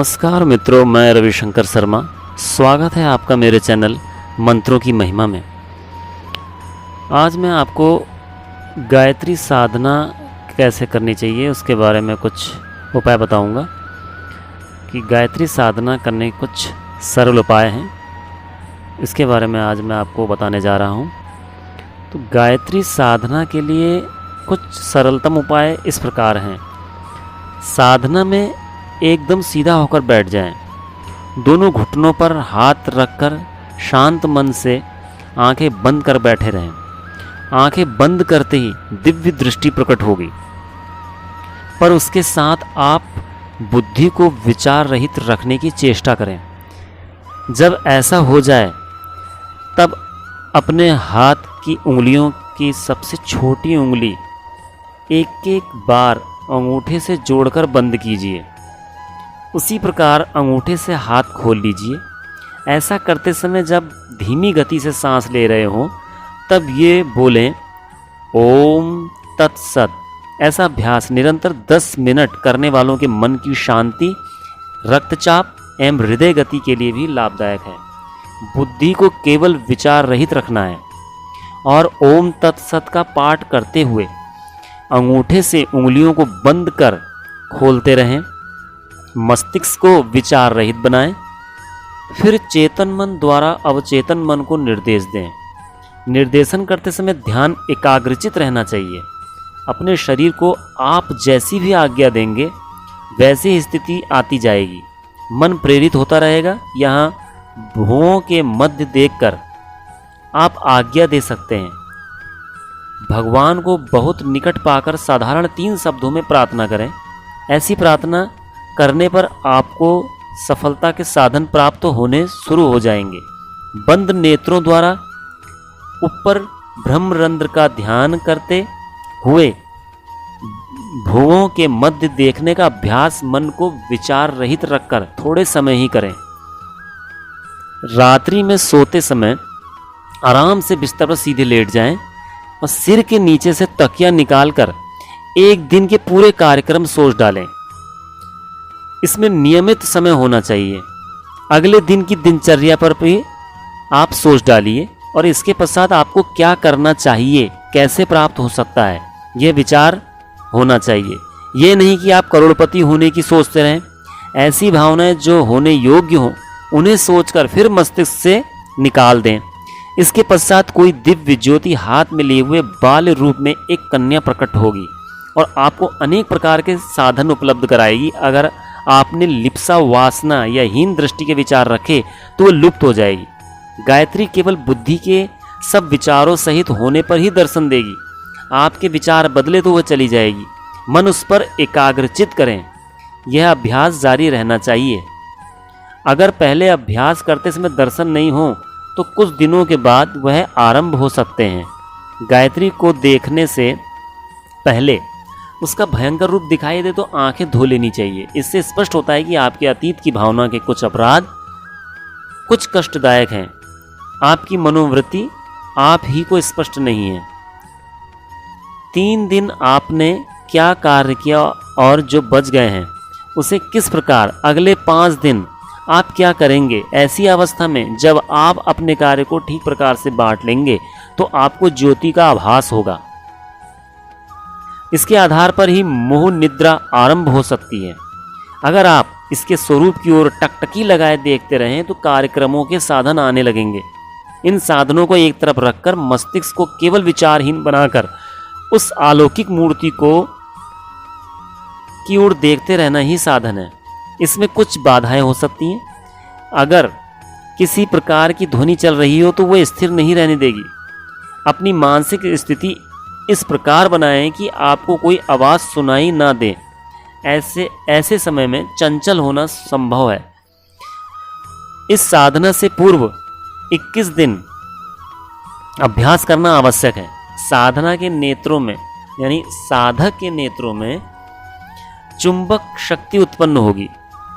नमस्कार मित्रों, मैं रविशंकर शर्मा। स्वागत है आपका मेरे चैनल मंत्रों की महिमा में। आज मैं आपको गायत्री साधना कैसे करनी चाहिए उसके बारे में कुछ उपाय बताऊंगा कि गायत्री साधना करने के कुछ सरल उपाय हैं। इसके बारे में आज मैं आपको बताने जा रहा हूं। तो गायत्री साधना के लिए कुछ सरलतम उपाय इस प्रकार हैं। साधना में एकदम सीधा होकर बैठ जाएं। दोनों घुटनों पर हाथ रखकर शांत मन से आंखें बंद कर बैठे रहें। आंखें बंद करते ही दिव्य दृष्टि प्रकट होगी, पर उसके साथ आप बुद्धि को विचार रहित रखने की चेष्टा करें। जब ऐसा हो जाए तब अपने हाथ की उंगलियों की सबसे छोटी उंगली एक एक बार अंगूठे से जोड़कर बंद कीजिए। उसी प्रकार अंगूठे से हाथ खोल लीजिए। ऐसा करते समय जब धीमी गति से सांस ले रहे हों तब ये बोलें ओम तत्सत। ऐसा अभ्यास निरंतर 10 मिनट करने वालों के मन की शांति, रक्तचाप एवं हृदय गति के लिए भी लाभदायक है। बुद्धि को केवल विचार रहित रखना है और ओम तत्सत का पाठ करते हुए अंगूठे से उंगलियों को बंद कर खोलते रहें। मस्तिष्क को विचार रहित बनाएं। फिर चेतन मन द्वारा अवचेतन मन को निर्देश दें। निर्देशन करते समय ध्यान एकाग्रचित रहना चाहिए। अपने शरीर को आप जैसी भी आज्ञा देंगे वैसी ही स्थिति आती जाएगी। मन प्रेरित होता रहेगा। यहाँ भुवों के मध्य देखकर आप आज्ञा दे सकते हैं। भगवान को बहुत निकट पाकर साधारण 3 शब्दों में प्रार्थना करें। ऐसी प्रार्थना करने पर आपको सफलता के साधन प्राप्त होने शुरू हो जाएंगे। बंद नेत्रों द्वारा ऊपर ब्रह्मरंध्र का ध्यान करते हुए भुवों के मध्य देखने का अभ्यास मन को विचार रहित रखकर थोड़े समय ही करें। रात्रि में सोते समय आराम से बिस्तर पर सीधे लेट जाएं और सिर के नीचे से तकिया निकालकर एक दिन के पूरे कार्यक्रम सोच डालें। इसमें नियमित समय होना चाहिए। अगले दिन की दिनचर्या पर भी आप सोच डालिए और इसके पश्चात आपको क्या करना चाहिए, कैसे प्राप्त हो सकता है, यह विचार होना चाहिए। यह नहीं कि आप करोड़पति होने की सोचते रहें। ऐसी भावनाएं जो होने योग्य हों उन्हें सोचकर फिर मस्तिष्क से निकाल दें। इसके पश्चात कोई दिव्य ज्योति हाथ में लिए हुए बाल रूप में एक कन्या प्रकट होगी और आपको अनेक प्रकार के साधन उपलब्ध कराएगी। अगर आपने लिप्सा, वासना या हीन दृष्टि के विचार रखे तो वो लुप्त हो जाएगी। गायत्री केवल बुद्धि के सब विचारों सहित होने पर ही दर्शन देगी। आपके विचार बदले तो वह चली जाएगी। मन उस पर एकाग्रचित करें। यह अभ्यास जारी रहना चाहिए। अगर पहले अभ्यास करते समय दर्शन नहीं हो तो कुछ दिनों के बाद वह आरंभ हो सकते हैं। गायत्री को देखने से पहले उसका भयंकर रूप दिखाई दे तो आंखें धो लेनी चाहिए। इससे स्पष्ट होता है कि आपके अतीत की भावना के कुछ अपराध कुछ कष्टदायक हैं। आपकी मनोवृत्ति आप ही को स्पष्ट नहीं है। 3 दिन आपने क्या कार्य किया और जो बच गए हैं उसे किस प्रकार, अगले 5 दिन आप क्या करेंगे। ऐसी अवस्था में जब आप अपने कार्य को ठीक प्रकार से बांट लेंगे तो आपको ज्योति का आभास होगा। इसके आधार पर ही मोह निद्रा आरंभ हो सकती है। अगर आप इसके स्वरूप की ओर टकटकी लगाए देखते रहें तो कार्यक्रमों के साधन आने लगेंगे। इन साधनों को एक तरफ रखकर मस्तिष्क को केवल विचारहीन बनाकर उस अलौकिक मूर्ति को की ओर देखते रहना ही साधन है। इसमें कुछ बाधाएं हो सकती हैं। अगर किसी प्रकार की ध्वनि चल रही हो तो वह स्थिर नहीं रहने देगी। अपनी मानसिक स्थिति इस प्रकार बनाएं कि आपको कोई आवाज सुनाई ना दे। ऐसे समय में चंचल होना संभव है। इस साधना से पूर्व 21 दिन अभ्यास करना आवश्यक है। साधना के नेत्रों में यानी साधक के नेत्रों में चुंबक शक्ति उत्पन्न होगी।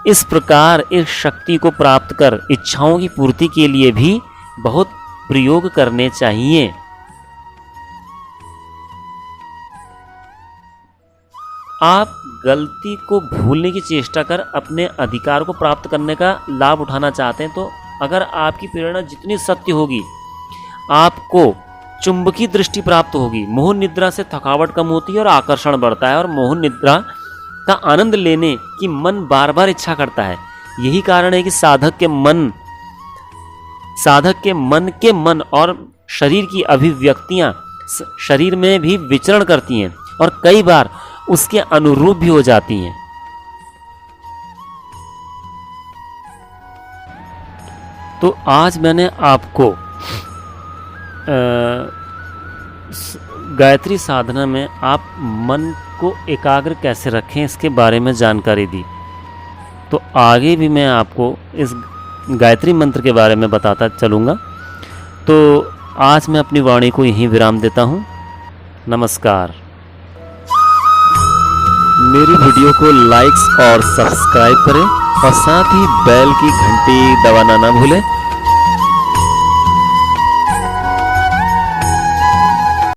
इस प्रकार इस शक्ति को प्राप्त कर इच्छाओं की पूर्ति के लिए भी बहुत प्रयोग करने चाहिए। आप गलती को भूलने की चेष्टा कर अपने अधिकार को प्राप्त करने का लाभ उठाना चाहते हैं, तो अगर आपकी प्रेरणा जितनी सत्य होगी, आपको चुंबकीय दृष्टि प्राप्त होगी। मोह निद्रा से थकावट कम होती है और आकर्षण बढ़ता है, और मोह निद्रा का आनंद लेने की मन बार बार इच्छा करता है। यही कारण है कि साधक के मन और शरीर की अभिव्यक्तियां शरीर में भी विचरण करती हैं और कई बार उसके अनुरूप भी हो जाती हैं। तो आज मैंने आपको गायत्री साधना में आप मन को एकाग्र कैसे रखें इसके बारे में जानकारी दी। तो आगे भी मैं आपको इस गायत्री मंत्र के बारे में बताता चलूँगा। तो आज मैं अपनी वाणी को यहीं विराम देता हूँ। नमस्कार। मेरी वीडियो को लाइक्स और सब्सक्राइब करें और साथ ही बेल की घंटी दबाना ना भूलें